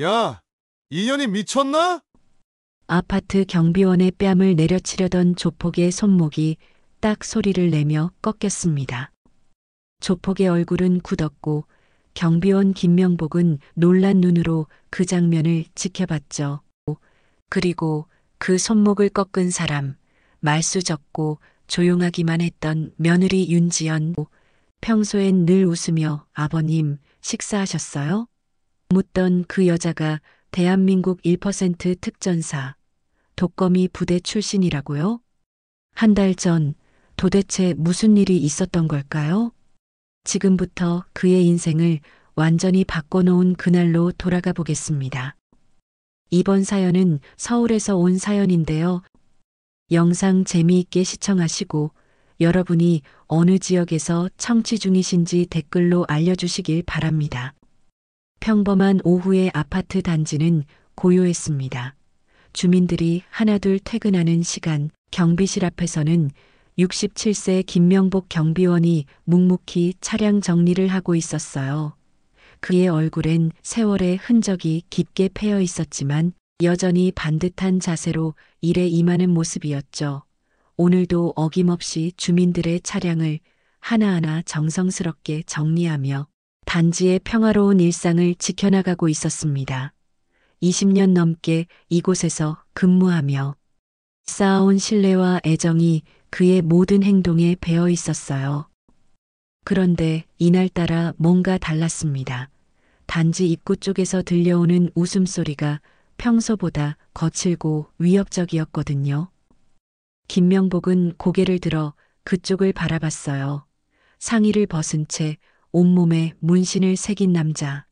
야, 이년이 미쳤나? 아파트 경비원의 뺨을 내려치려던 조폭의 손목이 딱 소리를 내며 꺾였습니다. 조폭의 얼굴은 굳었고 경비원 김명복은 놀란 눈으로 그 장면을 지켜봤죠. 그리고 그 손목을 꺾은 사람, 말수 적고 조용하기만 했던 며느리 윤지연. 평소엔 늘 웃으며 아버님 식사하셨어요? 묻던 그 여자가 대한민국 1% 특전사 독거미 부대 출신이라고요? 한 달 전 도대체 무슨 일이 있었던 걸까요? 지금부터 그의 인생을 완전히 바꿔놓은 그날로 돌아가 보겠습니다. 이번 사연은 서울에서 온 사연인데요. 영상 재미있게 시청하시고 여러분이 어느 지역에서 청취 중이신지 댓글로 알려주시길 바랍니다. 평범한 오후의 아파트 단지는 고요했습니다. 주민들이 하나둘 퇴근하는 시간, 경비실 앞에서는 67세 김명복 경비원이 묵묵히 차량 정리를 하고 있었어요. 그의 얼굴엔 세월의 흔적이 깊게 패여 있었지만 여전히 반듯한 자세로 일에 임하는 모습이었죠. 오늘도 어김없이 주민들의 차량을 하나하나 정성스럽게 정리하며 단지의 평화로운 일상을 지켜나가고 있었습니다. 20년 넘게 이곳에서 근무하며 쌓아온 신뢰와 애정이 그의 모든 행동에 배어 있었어요. 그런데 이날따라 뭔가 달랐습니다. 단지 입구 쪽에서 들려오는 웃음소리가 평소보다 거칠고 위협적이었거든요. 김명복은 고개를 들어 그쪽을 바라봤어요. 상의를 벗은 채 온몸에 문신을 새긴 남자.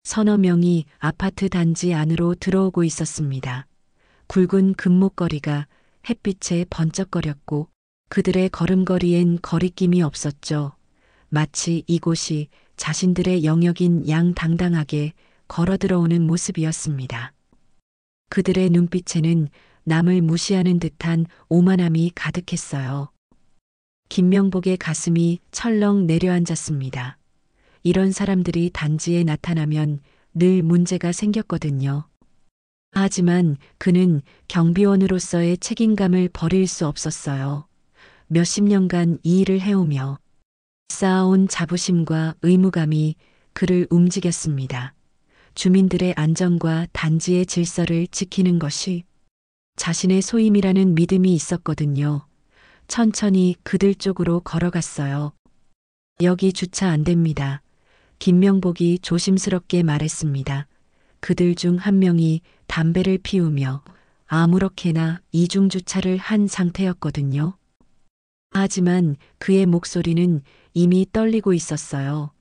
서너 명이 아파트 단지 안으로 들어오고 있었습니다. 굵은 금목걸이가 햇빛에 번쩍거렸고 그들의 걸음걸이엔 거리낌이 없었죠. 마치 이곳이 자신들의 영역인 양당당하게 걸어 들어오는 모습이었습니다. 그들의 눈빛에는 남을 무시하는 듯한 오만함이 가득했어요. 김명복의 가슴이 철렁 내려앉았습니다. 이런 사람들이 단지에 나타나면 늘 문제가 생겼거든요. 하지만 그는 경비원으로서의 책임감을 버릴 수 없었어요. 몇십 년간 이 일을 해오며 쌓아온 자부심과 의무감이 그를 움직였습니다. 주민들의 안전과 단지의 질서를 지키는 것이 자신의 소임이라는 믿음이 있었거든요. 천천히 그들 쪽으로 걸어갔어요. 여기 주차 안 됩니다. 김명복이 조심스럽게 말했습니다. 그들 중 한 명이 담배를 피우며 아무렇게나 이중주차를 한 상태였거든요. 하지만 그의 목소리는 이미 떨리고 있었어요.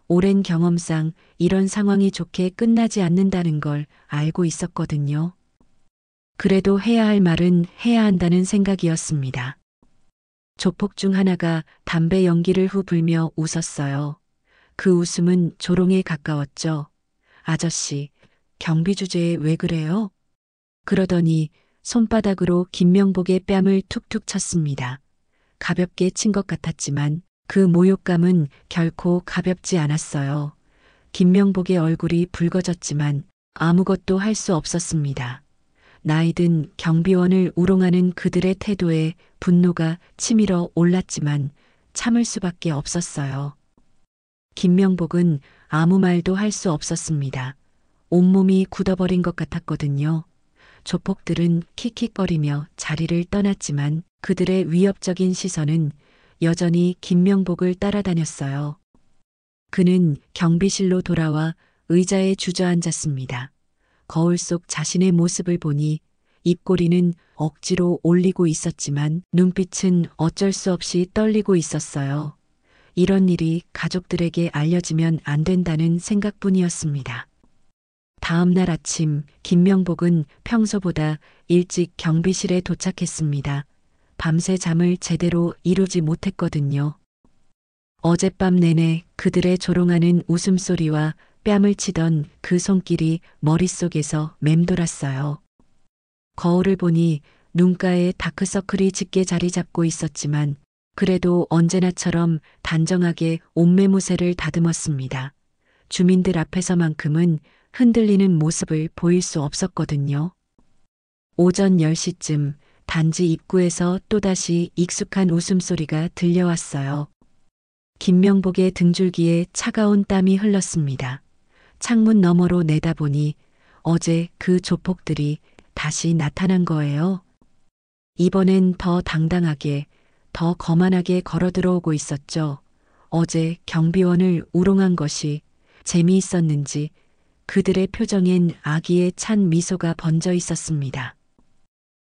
오랜 경험상 이런 상황이 좋게 끝나지 않는다는 걸 알고 있었거든요. 그래도 해야 할 말은 해야 한다는 생각이었습니다. 조폭 중 하나가 담배 연기를 후 불며 웃었어요. 그 웃음은 조롱에 가까웠죠. 아저씨, 경비 주제에 왜 그래요? 그러더니 손바닥으로 김명복의 뺨을 툭툭 쳤습니다. 가볍게 친 것 같았지만 그 모욕감은 결코 가볍지 않았어요. 김명복의 얼굴이 붉어졌지만 아무것도 할 수 없었습니다. 나이든 경비원을 우롱하는 그들의 태도에 분노가 치밀어 올랐지만 참을 수밖에 없었어요. 김명복은 아무 말도 할 수 없었습니다. 온몸이 굳어버린 것 같았거든요. 조폭들은 킥킥거리며 자리를 떠났지만 그들의 위협적인 시선은 여전히 김명복을 따라다녔어요. 그는 경비실로 돌아와 의자에 주저앉았습니다. 거울 속 자신의 모습을 보니 입꼬리는 억지로 올리고 있었지만 눈빛은 어쩔 수 없이 떨리고 있었어요. 이런 일이 가족들에게 알려지면 안 된다는 생각뿐이었습니다. 다음 날 아침 김명복은 평소보다 일찍 경비실에 도착했습니다. 밤새 잠을 제대로 이루지 못했거든요. 어젯밤 내내 그들의 조롱하는 웃음소리와 뺨을 치던 그 손길이 머릿속에서 맴돌았어요. 거울을 보니 눈가에 다크서클이 짙게 자리 잡고 있었지만 그래도 언제나처럼 단정하게 옷매무새를 다듬었습니다. 주민들 앞에서만큼은 흔들리는 모습을 보일 수 없었거든요. 오전 10시쯤 단지 입구에서 또다시 익숙한 웃음소리가 들려왔어요. 김명복의 등줄기에 차가운 땀이 흘렀습니다. 창문 너머로 내다보니 어제 그 조폭들이 다시 나타난 거예요. 이번엔 더 당당하게, 더 거만하게 걸어 들어오고 있었죠. 어제 경비원을 우롱한 것이 재미있었는지 그들의 표정엔 아기의 찬 미소가 번져 있었습니다.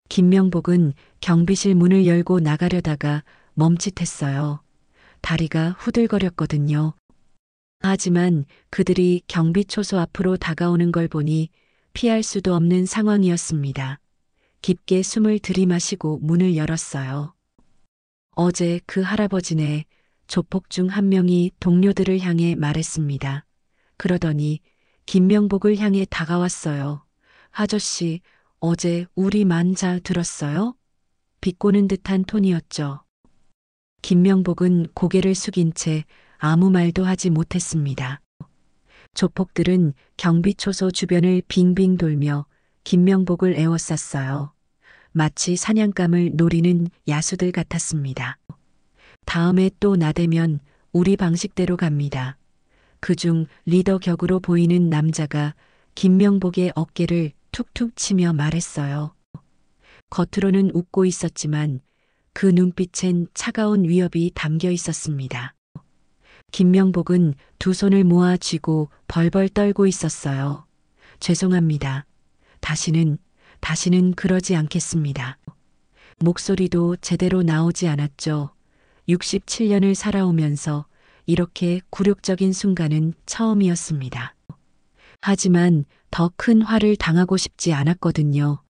김명복은 경비실 문을 열고 나가려다가 멈칫했어요. 다리가 후들거렸거든요. 하지만 그들이 경비초소 앞으로 다가오는 걸 보니 피할 수도 없는 상황이었습니다. 깊게 숨을 들이마시고 문을 열었어요. 어제 그 할아버지네 조폭 중 한 명이 동료들을 향해 말했습니다. 그러더니 김명복을 향해 다가왔어요. 아저씨, 어제 우리 만자 들었어요? 비꼬는 듯한 톤이었죠. 김명복은 고개를 숙인 채 아무 말도 하지 못했습니다. 조폭들은 경비초소 주변을 빙빙 돌며 김명복을 에워쌌어요. 마치 사냥감을 노리는 야수들 같았습니다. 다음에 또 나대면 우리 방식대로 갑니다. 그중 리더 격으로 보이는 남자가 김명복의 어깨를 툭툭 치며 말했어요. 겉으로는 웃고 있었지만 그 눈빛엔 차가운 위협이 담겨 있었습니다. 김명복은 두 손을 모아 쥐고 벌벌 떨고 있었어요. 죄송합니다. 다시는 그러지 않겠습니다. 목소리도 제대로 나오지 않았죠. 67년을 살아오면서 이렇게 굴욕적인 순간은 처음이었습니다. 하지만 더 큰 화를 당하고 싶지 않았거든요.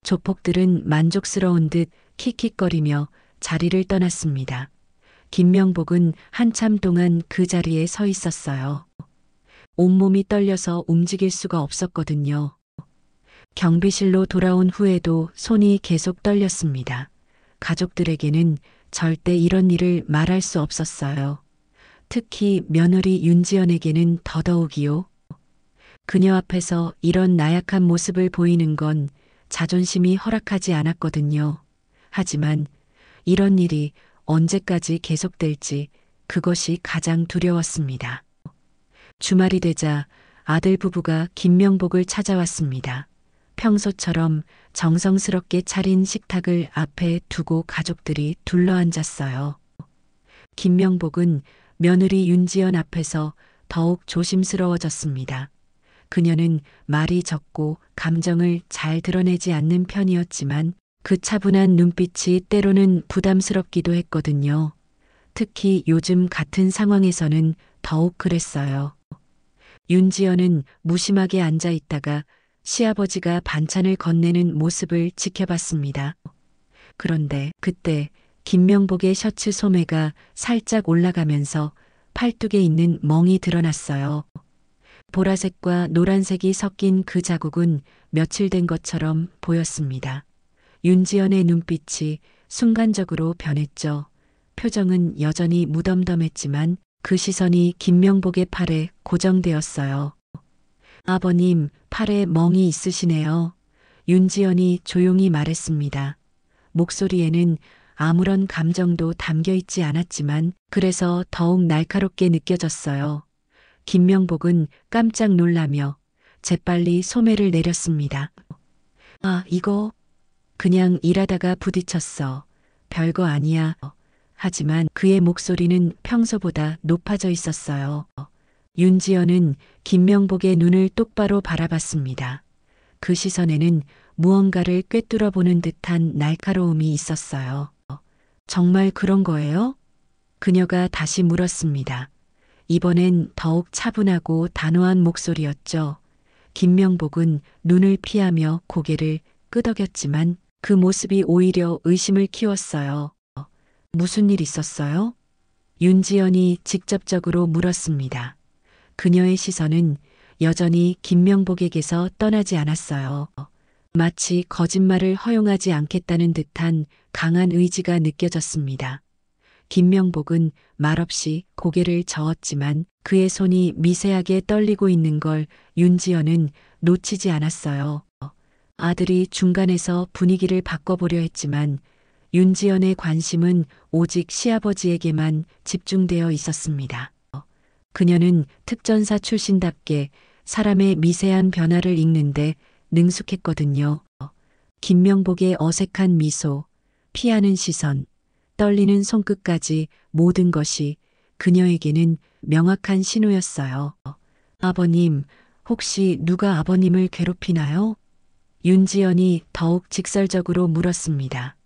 조폭들은 만족스러운 듯 킥킥거리며 자리를 떠났습니다. 김명복은 한참 동안 그 자리에 서 있었어요. 온몸이 떨려서 움직일 수가 없었거든요. 경비실로 돌아온 후에도 손이 계속 떨렸습니다. 가족들에게는 절대 이런 일을 말할 수 없었어요. 특히 며느리 윤지연에게는 더더욱이요. 그녀 앞에서 이런 나약한 모습을 보이는 건 자존심이 허락하지 않았거든요. 하지만 이런 일이 언제까지 계속될지 그것이 가장 두려웠습니다. 주말이 되자 아들 부부가 김명복을 찾아왔습니다. 평소처럼 정성스럽게 차린 식탁을 앞에 두고 가족들이 둘러앉았어요. 김명복은 며느리 윤지연 앞에서 더욱 조심스러워졌습니다. 그녀는 말이 적고 감정을 잘 드러내지 않는 편이었지만 그 차분한 눈빛이 때로는 부담스럽기도 했거든요. 특히 요즘 같은 상황에서는 더욱 그랬어요. 윤지연은 무심하게 앉아 있다가 시아버지가 반찬을 건네는 모습을 지켜봤습니다. 그런데 그때 김명복의 셔츠 소매가 살짝 올라가면서 팔뚝에 있는 멍이 드러났어요. 보라색과 노란색이 섞인 그 자국은 며칠 된 것처럼 보였습니다. 윤지연의 눈빛이 순간적으로 변했죠. 표정은 여전히 무덤덤했지만 그 시선이 김명복의 팔에 고정되었어요. 아버님, 팔에 멍이 있으시네요. 윤지연이 조용히 말했습니다. 목소리에는 아무런 감정도 담겨 있지 않았지만 그래서 더욱 날카롭게 느껴졌어요. 김명복은 깜짝 놀라며 재빨리 소매를 내렸습니다. 아, 이거 그냥 일하다가 부딪혔어. 별거 아니야. 하지만 그의 목소리는 평소보다 높아져 있었어요. 윤지연은 김명복의 눈을 똑바로 바라봤습니다. 그 시선에는 무언가를 꿰뚫어 보는 듯한 날카로움이 있었어요. 정말 그런 거예요? 그녀가 다시 물었습니다. 이번엔 더욱 차분하고 단호한 목소리였죠. 김명복은 눈을 피하며 고개를 끄덕였지만 그 모습이 오히려 의심을 키웠어요. 무슨 일 있었어요? 윤지연이 직접적으로 물었습니다. 그녀의 시선은 여전히 김명복에게서 떠나지 않았어요. 마치 거짓말을 허용하지 않겠다는 듯한 강한 의지가 느껴졌습니다. 김명복은 말없이 고개를 저었지만 그의 손이 미세하게 떨리고 있는 걸 윤지연은 놓치지 않았어요. 아들이 중간에서 분위기를 바꿔보려 했지만 윤지연의 관심은 오직 시아버지에게만 집중되어 있었습니다. 그녀는 특전사 출신답게 사람의 미세한 변화를 읽는데 능숙했거든요. 김명복의 어색한 미소, 피하는 시선, 떨리는 손끝까지 모든 것이 그녀에게는 명확한 신호였어요. 아버님, 혹시 누가 아버님을 괴롭히나요? 윤지연이 더욱 직설적으로 물었습니다.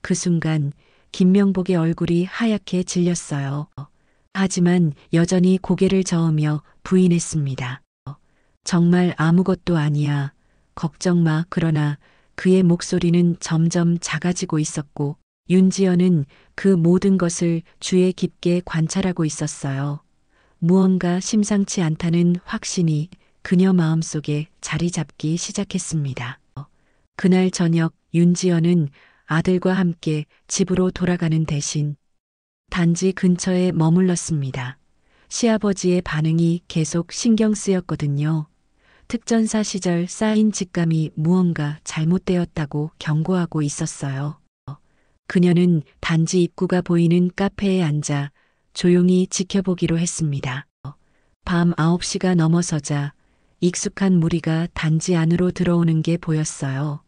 그 순간 김명복의 얼굴이 하얗게 질렸어요. 하지만 여전히 고개를 저으며 부인했습니다. 정말 아무것도 아니야. 걱정 마. 그러나 그의 목소리는 점점 작아지고 있었고 윤지연은 그 모든 것을 주의 깊게 관찰하고 있었어요. 무언가 심상치 않다는 확신이 그녀 마음속에 자리 잡기 시작했습니다. 그날 저녁 윤지연은 아들과 함께 집으로 돌아가는 대신 단지 근처에 머물렀습니다. 시아버지의 반응이 계속 신경 쓰였거든요. 특전사 시절 쌓인 직감이 무언가 잘못되었다고 경고하고 있었어요. 그녀는 단지 입구가 보이는 카페에 앉아 조용히 지켜보기로 했습니다. 밤 9시가 넘어서자 익숙한 무리가 단지 안으로 들어오는 게 보였어요.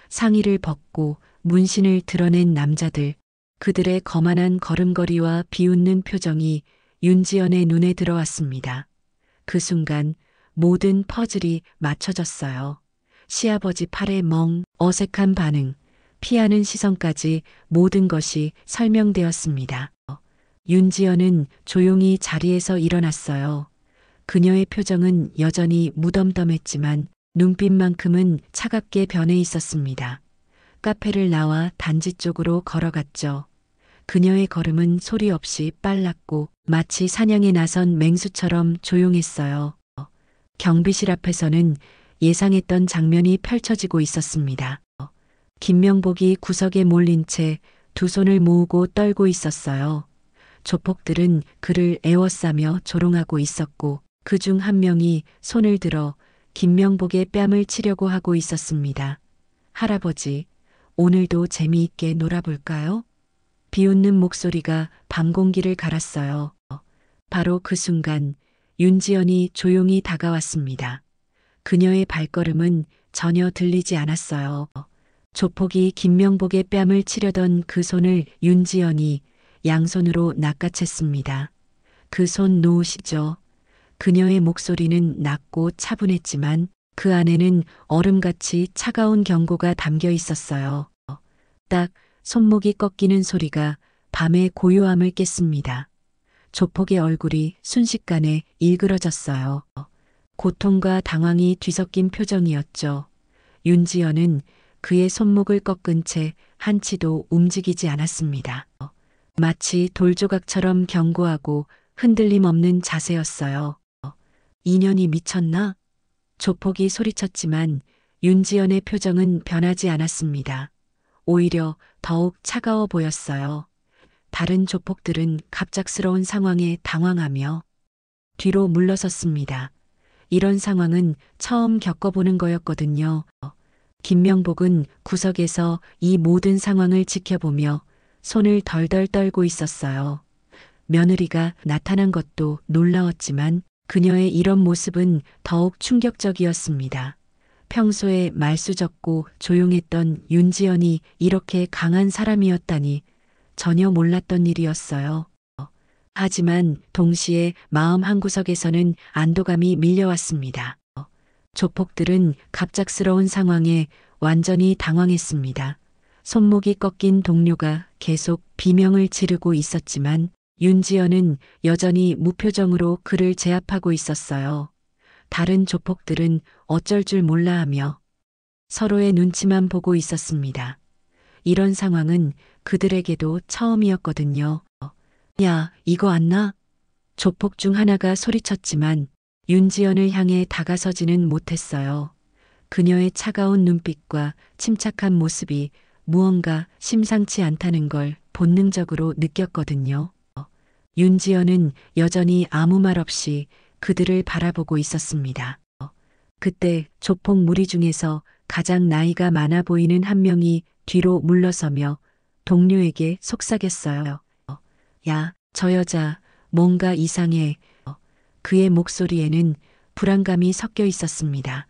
상의를 벗고 문신을 드러낸 남자들, 그들의 거만한 걸음걸이와 비웃는 표정이 윤지연의 눈에 들어왔습니다. 그 순간 모든 퍼즐이 맞춰졌어요. 시아버지 팔의 어색한 반응, 피하는 시선까지 모든 것이 설명되었습니다. 윤지연은 조용히 자리에서 일어났어요. 그녀의 표정은 여전히 무덤덤했지만 눈빛만큼은 차갑게 변해 있었습니다. 카페를 나와 단지 쪽으로 걸어갔죠. 그녀의 걸음은 소리 없이 빨랐고 마치 사냥에 나선 맹수처럼 조용했어요. 경비실 앞에서는 예상했던 장면이 펼쳐지고 있었습니다. 김명복이 구석에 몰린 채 두 손을 모으고 떨고 있었어요. 조폭들은 그를 에워싸며 조롱하고 있었고 그 중 한 명이 손을 들어 김명복의 뺨을 치려고 하고 있었습니다. 할아버지, 오늘도 재미있게 놀아볼까요? 비웃는 목소리가 밤 공기를 갈았어요. 바로 그 순간 윤지연이 조용히 다가왔습니다. 그녀의 발걸음은 전혀 들리지 않았어요. 조폭이 김명복의 뺨을 치려던 그 손을 윤지연이 양손으로 낚아챘습니다. 그 손 놓으시죠. 그녀의 목소리는 낮고 차분했지만 그 안에는 얼음같이 차가운 경고가 담겨 있었어요. 딱 손목이 꺾이는 소리가 밤의 고요함을 깼습니다. 조폭의 얼굴이 순식간에 일그러졌어요. 고통과 당황이 뒤섞인 표정이었죠. 윤지연은 그의 손목을 꺾은 채 한치도 움직이지 않았습니다. 마치 돌조각처럼 견고하고 흔들림 없는 자세였어요. 인연이 미쳤나? 조폭이 소리쳤지만 윤지연의 표정은 변하지 않았습니다. 오히려 더욱 차가워 보였어요. 다른 조폭들은 갑작스러운 상황에 당황하며 뒤로 물러섰습니다. 이런 상황은 처음 겪어보는 거였거든요. 김명복은 구석에서 이 모든 상황을 지켜보며 손을 덜덜 떨고 있었어요. 며느리가 나타난 것도 놀라웠지만 그녀의 이런 모습은 더욱 충격적이었습니다. 평소에 말수적고 조용했던 윤지연이 이렇게 강한 사람이었다니 전혀 몰랐던 일이었어요. 하지만 동시에 마음 한구석에서는 안도감이 밀려왔습니다. 조폭들은 갑작스러운 상황에 완전히 당황했습니다. 손목이 꺾인 동료가 계속 비명을 지르고 있었지만 윤지연은 여전히 무표정으로 그를 제압하고 있었어요. 다른 조폭들은 어쩔 줄 몰라 하며 서로의 눈치만 보고 있었습니다. 이런 상황은 그들에게도 처음이었거든요. 야, 이거 안 나? 조폭 중 하나가 소리쳤지만 윤지연을 향해 다가서지는 못했어요. 그녀의 차가운 눈빛과 침착한 모습이 무언가 심상치 않다는 걸 본능적으로 느꼈거든요. 윤지연은 여전히 아무 말 없이 그들을 바라보고 있었습니다. 그때 조폭 무리 중에서 가장 나이가 많아 보이는 한 명이 뒤로 물러서며 동료에게 속삭였어요. 야, 저 여자 뭔가 이상해. 그의 목소리에는 불안감이 섞여 있었습니다.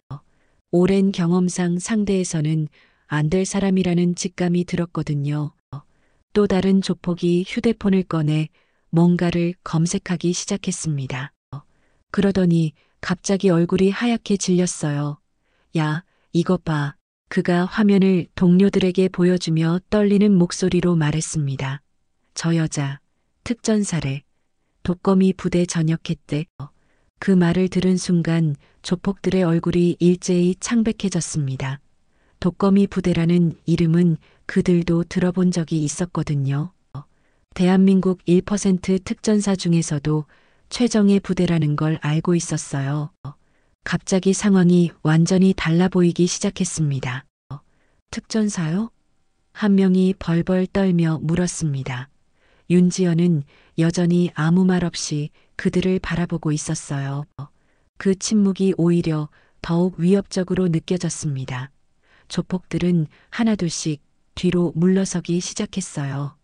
오랜 경험상 상대에서는 안 될 사람이라는 직감이 들었거든요. 또 다른 조폭이 휴대폰을 꺼내 뭔가를 검색하기 시작했습니다. 그러더니 갑자기 얼굴이 하얗게 질렸어요. 야, 이것 봐. 그가 화면을 동료들에게 보여주며 떨리는 목소리로 말했습니다. 저 여자, 특전사래. 독거미 부대 전역했대. 그 말을 들은 순간 조폭들의 얼굴이 일제히 창백해졌습니다. 독거미 부대라는 이름은 그들도 들어본 적이 있었거든요. 대한민국 1% 특전사 중에서도 최정예 부대라는 걸 알고 있었어요. 갑자기 상황이 완전히 달라 보이기 시작했습니다. 특전사요? 한 명이 벌벌 떨며 물었습니다. 윤지연은 여전히 아무 말 없이 그들을 바라보고 있었어요. 그 침묵이 오히려 더욱 위협적으로 느껴졌습니다. 조폭들은 하나둘씩 뒤로 물러서기 시작했어요.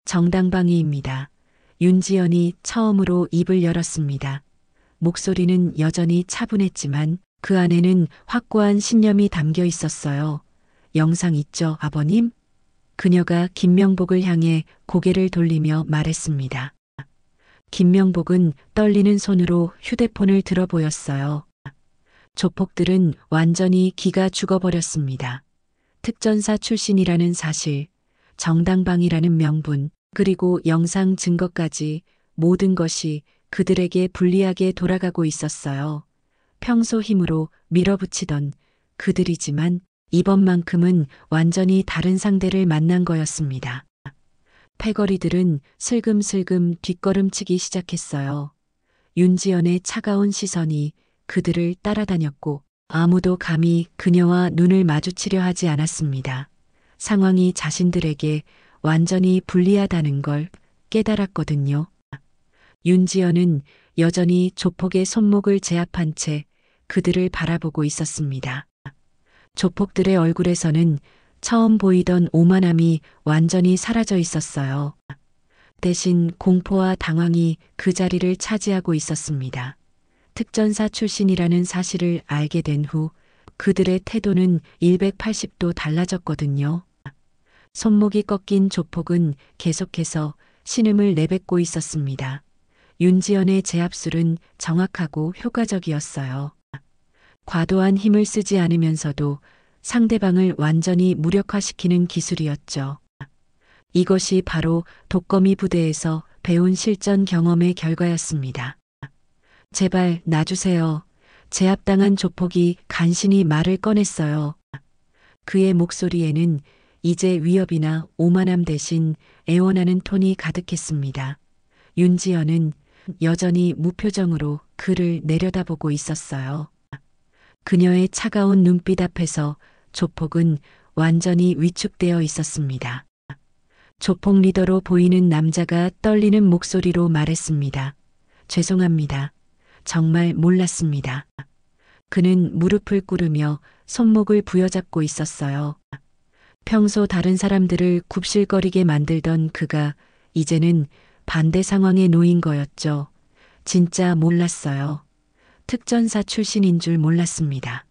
정당방위입니다. 윤지연이 처음으로 입을 열었습니다. 목소리는 여전히 차분했지만 그 안에는 확고한 신념이 담겨 있었어요. 영상 있죠, 아버님? 그녀가 김명복을 향해 고개를 돌리며 말했습니다. 김명복은 떨리는 손으로 휴대폰을 들어 보였어요. 조폭들은 완전히 기가 죽어버렸습니다. 특전사 출신이라는 사실, 정당방위라는 명분, 그리고 영상 증거까지 모든 것이 그들에게 불리하게 돌아가고 있었어요. 평소 힘으로 밀어붙이던 그들이지만 이번만큼은 완전히 다른 상대를 만난 거였습니다. 패거리들은 슬금슬금 뒷걸음치기 시작했어요. 윤지연의 차가운 시선이 그들을 따라다녔고 아무도 감히 그녀와 눈을 마주치려 하지 않았습니다. 상황이 자신들에게 완전히 불리하다는 걸 깨달았거든요. 윤지연은 여전히 조폭의 손목을 제압한 채 그들을 바라보고 있었습니다. 조폭들의 얼굴에서는 처음 보이던 오만함이 완전히 사라져 있었어요. 대신 공포와 당황이 그 자리를 차지하고 있었습니다. 특전사 출신이라는 사실을 알게 된 후 그들의 태도는 180도 달라졌거든요. 손목이 꺾인 조폭은 계속해서 신음을 내뱉고 있었습니다. 윤지연의 제압술은 정확하고 효과적이었어요. 과도한 힘을 쓰지 않으면서도 상대방을 완전히 무력화시키는 기술이었죠. 이것이 바로 독거미 부대에서 배운 실전 경험의 결과였습니다. 제발 놔주세요. 제압당한 조폭이 간신히 말을 꺼냈어요. 그의 목소리에는 이제 위협이나 오만함 대신 애원하는 톤이 가득했습니다. 윤지연은 여전히 무표정으로 그를 내려다보고 있었어요. 그녀의 차가운 눈빛 앞에서 조폭은 완전히 위축되어 있었습니다. 조폭 리더로 보이는 남자가 떨리는 목소리로 말했습니다. 죄송합니다. 정말 몰랐습니다. 그는 무릎을 꿇으며 손목을 부여잡고 있었어요. 평소 다른 사람들을 굽실거리게 만들던 그가 이제는 반대 상황에 놓인 거였죠. 진짜 몰랐어요. 특전사 출신인 줄 몰랐습니다.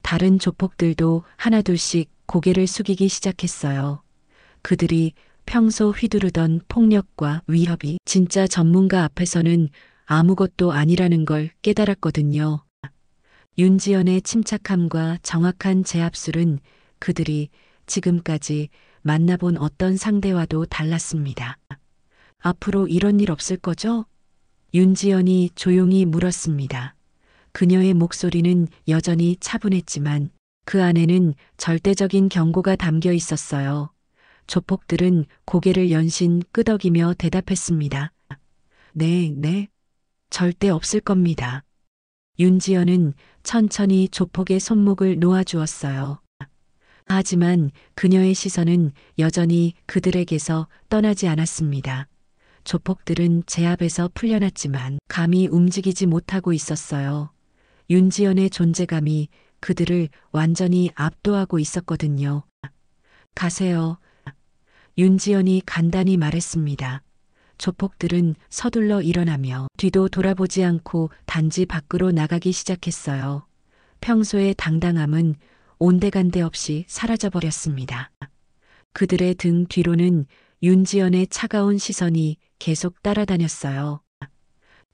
다른 조폭들도 하나둘씩 고개를 숙이기 시작했어요. 그들이 평소 휘두르던 폭력과 위협이 진짜 전문가 앞에서는 아무것도 아니라는 걸 깨달았거든요. 윤지연의 침착함과 정확한 제압술은 그들이 지금까지 만나본 어떤 상대와도 달랐습니다. 앞으로 이런 일 없을 거죠? 윤지연이 조용히 물었습니다. 그녀의 목소리는 여전히 차분했지만 그 안에는 절대적인 경고가 담겨 있었어요. 조폭들은 고개를 연신 끄덕이며 대답했습니다. 네, 절대 없을 겁니다. 윤지연은 천천히 조폭의 손목을 놓아주었어요. 하지만 그녀의 시선은 여전히 그들에게서 떠나지 않았습니다. 조폭들은 제 앞에서 풀려났지만 감히 움직이지 못하고 있었어요. 윤지연의 존재감이 그들을 완전히 압도하고 있었거든요. 가세요. 윤지연이 간단히 말했습니다. 조폭들은 서둘러 일어나며 뒤도 돌아보지 않고 단지 밖으로 나가기 시작했어요. 평소의 당당함은 온데간데 없이 사라져버렸습니다. 그들의 등 뒤로는 윤지연의 차가운 시선이 계속 따라다녔어요.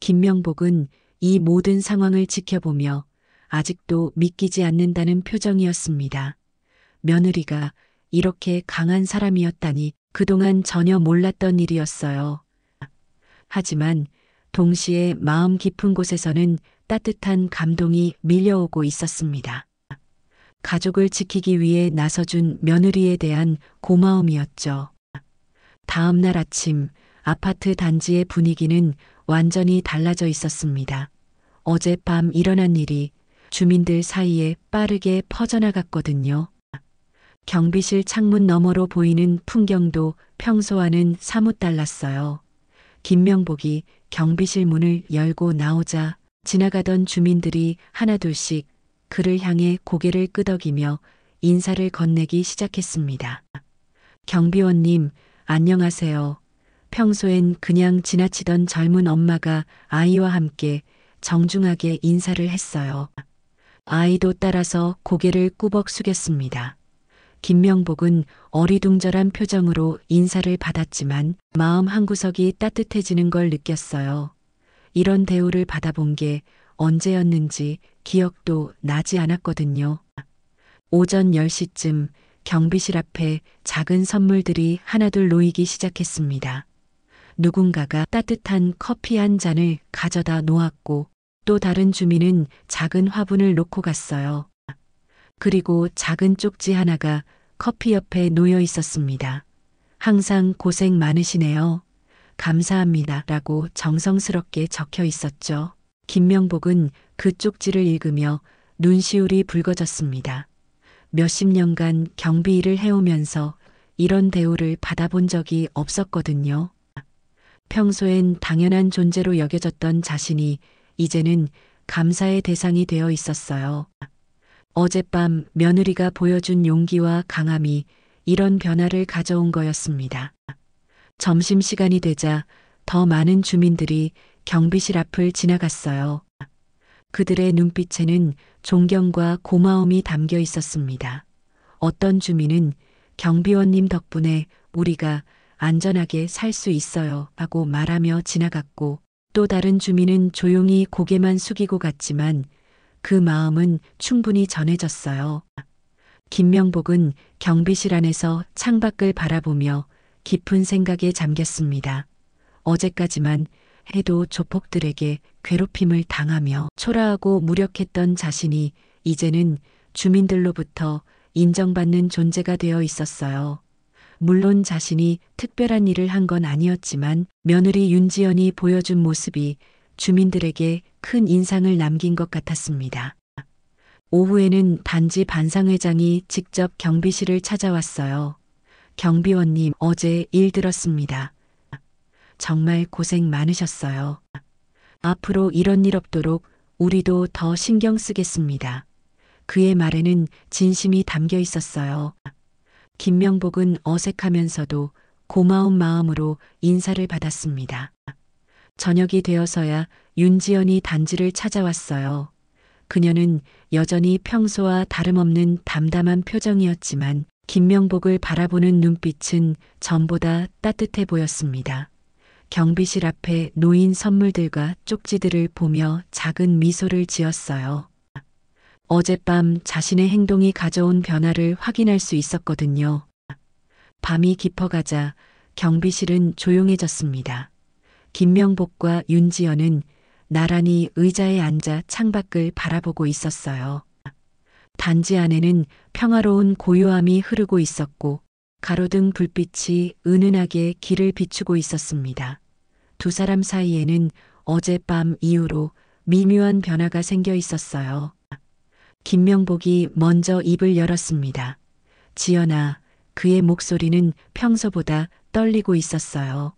김명복은 이 모든 상황을 지켜보며 아직도 믿기지 않는다는 표정이었습니다. 며느리가 이렇게 강한 사람이었다니 그동안 전혀 몰랐던 일이었어요. 하지만 동시에 마음 깊은 곳에서는 따뜻한 감동이 밀려오고 있었습니다. 가족을 지키기 위해 나서준 며느리에 대한 고마움이었죠. 다음 날 아침 아파트 단지의 분위기는 완전히 달라져 있었습니다. 어젯밤 일어난 일이 주민들 사이에 빠르게 퍼져나갔거든요. 경비실 창문 너머로 보이는 풍경도 평소와는 사뭇 달랐어요. 김명복이 경비실 문을 열고 나오자 지나가던 주민들이 하나둘씩 그를 향해 고개를 끄덕이며 인사를 건네기 시작했습니다. 경비원님, 안녕하세요. 평소엔 그냥 지나치던 젊은 엄마가 아이와 함께 정중하게 인사를 했어요. 아이도 따라서 고개를 꾸벅 숙였습니다. 김명복은 어리둥절한 표정으로 인사를 받았지만 마음 한구석이 따뜻해지는 걸 느꼈어요. 이런 대우를 받아본 게 언제였는지 기억도 나지 않았거든요. 오전 10시쯤 경비실 앞에 작은 선물들이 하나둘 놓이기 시작했습니다. 누군가가 따뜻한 커피 한 잔을 가져다 놓았고 또 다른 주민은 작은 화분을 놓고 갔어요. 그리고 작은 쪽지 하나가 커피 옆에 놓여 있었습니다. 항상 고생 많으시네요. 감사합니다. 라고 정성스럽게 적혀 있었죠. 김명복은 그 쪽지를 읽으며 눈시울이 붉어졌습니다. 몇십 년간 경비 일을 해오면서 이런 대우를 받아본 적이 없었거든요. 평소엔 당연한 존재로 여겨졌던 자신이 이제는 감사의 대상이 되어 있었어요. 어젯밤 며느리가 보여준 용기와 강함이 이런 변화를 가져온 거였습니다. 점심시간이 되자 더 많은 주민들이 경비실 앞을 지나갔어요. 그들의 눈빛에는 존경과 고마움이 담겨 있었습니다. 어떤 주민은 경비원님 덕분에 우리가 안전하게 살 수 있어요 하고 말하며 지나갔고 또 다른 주민은 조용히 고개만 숙이고 갔지만 그 마음은 충분히 전해졌어요. 김명복은 경비실 안에서 창밖을 바라보며 깊은 생각에 잠겼습니다. 어제까지만 해도 조폭들에게 괴롭힘을 당하며 초라하고 무력했던 자신이 이제는 주민들로부터 인정받는 존재가 되어 있었어요. 물론 자신이 특별한 일을 한 건 아니었지만 며느리 윤지연이 보여준 모습이 주민들에게 큰 인상을 남긴 것 같았습니다. 오후에는 단지 반상회장이 직접 경비실을 찾아왔어요. 경비원님, 어제 일 들었습니다. 정말 고생 많으셨어요. 앞으로 이런 일 없도록 우리도 더 신경 쓰겠습니다. 그의 말에는 진심이 담겨 있었어요. 김명복은 어색하면서도 고마운 마음으로 인사를 받았습니다. 저녁이 되어서야 윤지연이 단지를 찾아왔어요. 그녀는 여전히 평소와 다름없는 담담한 표정이었지만 김명복을 바라보는 눈빛은 전보다 따뜻해 보였습니다. 경비실 앞에 놓인 선물들과 쪽지들을 보며 작은 미소를 지었어요. 어젯밤 자신의 행동이 가져온 변화를 확인할 수 있었거든요. 밤이 깊어가자 경비실은 조용해졌습니다. 김명복과 윤지연은 나란히 의자에 앉아 창밖을 바라보고 있었어요. 단지 안에는 평화로운 고요함이 흐르고 있었고 가로등 불빛이 은은하게 길을 비추고 있었습니다. 두 사람 사이에는 어젯밤 이후로 미묘한 변화가 생겨 있었어요. 김명복이 먼저 입을 열었습니다. 지연아, 그의 목소리는 평소보다 떨리고 있었어요.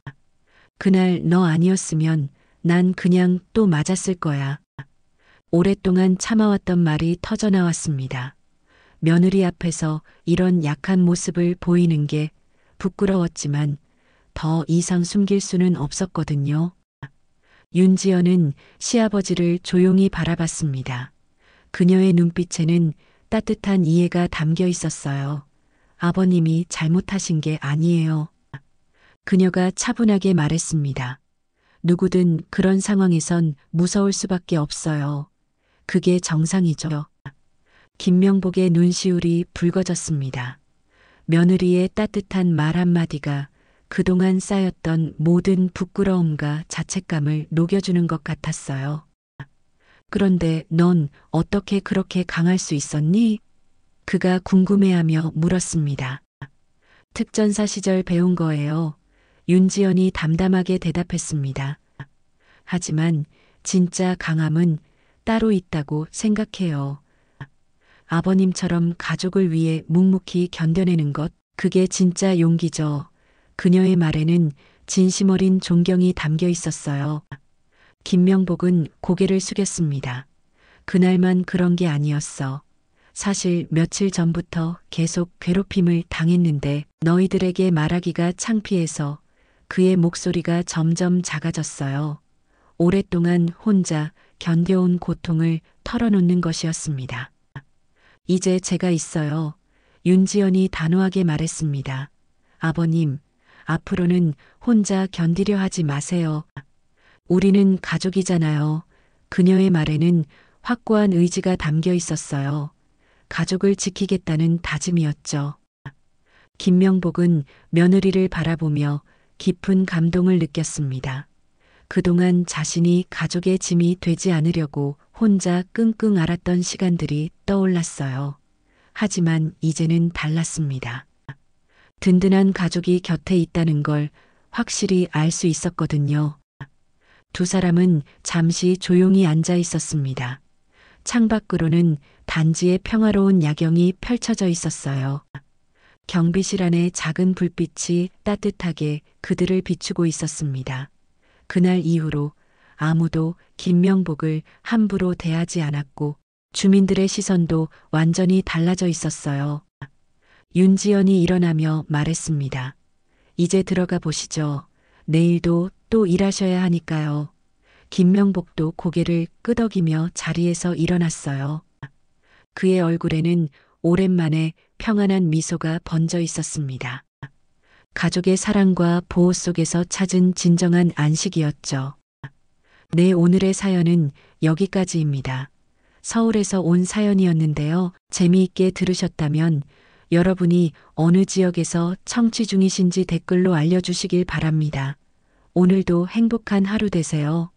그날 너 아니었으면 난 그냥 또 맞았을 거야. 오랫동안 참아왔던 말이 터져나왔습니다. 며느리 앞에서 이런 약한 모습을 보이는 게 부끄러웠지만 더 이상 숨길 수는 없었거든요. 윤지연은 시아버지를 조용히 바라봤습니다. 그녀의 눈빛에는 따뜻한 이해가 담겨 있었어요. 아버님이 잘못하신 게 아니에요. 그녀가 차분하게 말했습니다. 누구든 그런 상황에선 무서울 수밖에 없어요. 그게 정상이죠. 김명복의 눈시울이 붉어졌습니다. 며느리의 따뜻한 말 한마디가 그동안 쌓였던 모든 부끄러움과 자책감을 녹여주는 것 같았어요. 그런데 넌 어떻게 그렇게 강할 수 있었니? 그가 궁금해하며 물었습니다. 특전사 시절 배운 거예요. 윤지연이 담담하게 대답했습니다. 하지만 진짜 강함은 따로 있다고 생각해요. 아버님처럼 가족을 위해 묵묵히 견뎌내는 것, 그게 진짜 용기죠. 그녀의 말에는 진심 어린 존경이 담겨 있었어요. 김명복은 고개를 숙였습니다. 그날만 그런 게 아니었어. 사실 며칠 전부터 계속 괴롭힘을 당했는데 너희들에게 말하기가 창피해서 그의 목소리가 점점 작아졌어요. 오랫동안 혼자 견뎌온 고통을 털어놓는 것이었습니다. 이제 제가 있어요. 윤지연이 단호하게 말했습니다. 아버님, 앞으로는 혼자 견디려 하지 마세요. 우리는 가족이잖아요. 그녀의 말에는 확고한 의지가 담겨 있었어요. 가족을 지키겠다는 다짐이었죠. 김명복은 며느리를 바라보며 깊은 감동을 느꼈습니다. 그동안 자신이 가족의 짐이 되지 않으려고 혼자 끙끙 앓았던 시간들이 떠올랐어요. 하지만 이제는 달랐습니다. 든든한 가족이 곁에 있다는 걸 확실히 알 수 있었거든요. 두 사람은 잠시 조용히 앉아 있었습니다. 창밖으로는 단지의 평화로운 야경이 펼쳐져 있었어요. 경비실 안의 작은 불빛이 따뜻하게 그들을 비추고 있었습니다. 그날 이후로 아무도 김명복을 함부로 대하지 않았고 주민들의 시선도 완전히 달라져 있었어요. 윤지연이 일어나며 말했습니다. 이제 들어가 보시죠. 내일도 또 일하셔야 하니까요. 김명복도 고개를 끄덕이며 자리에서 일어났어요. 그의 얼굴에는 오랜만에 평안한 미소가 번져 있었습니다. 가족의 사랑과 보호 속에서 찾은 진정한 안식이었죠. 네, 오늘의 사연은 여기까지입니다. 서울에서 온 사연이었는데요. 재미있게 들으셨다면 여러분이 어느 지역에서 청취 중이신지 댓글로 알려주시길 바랍니다. 오늘도 행복한 하루 되세요.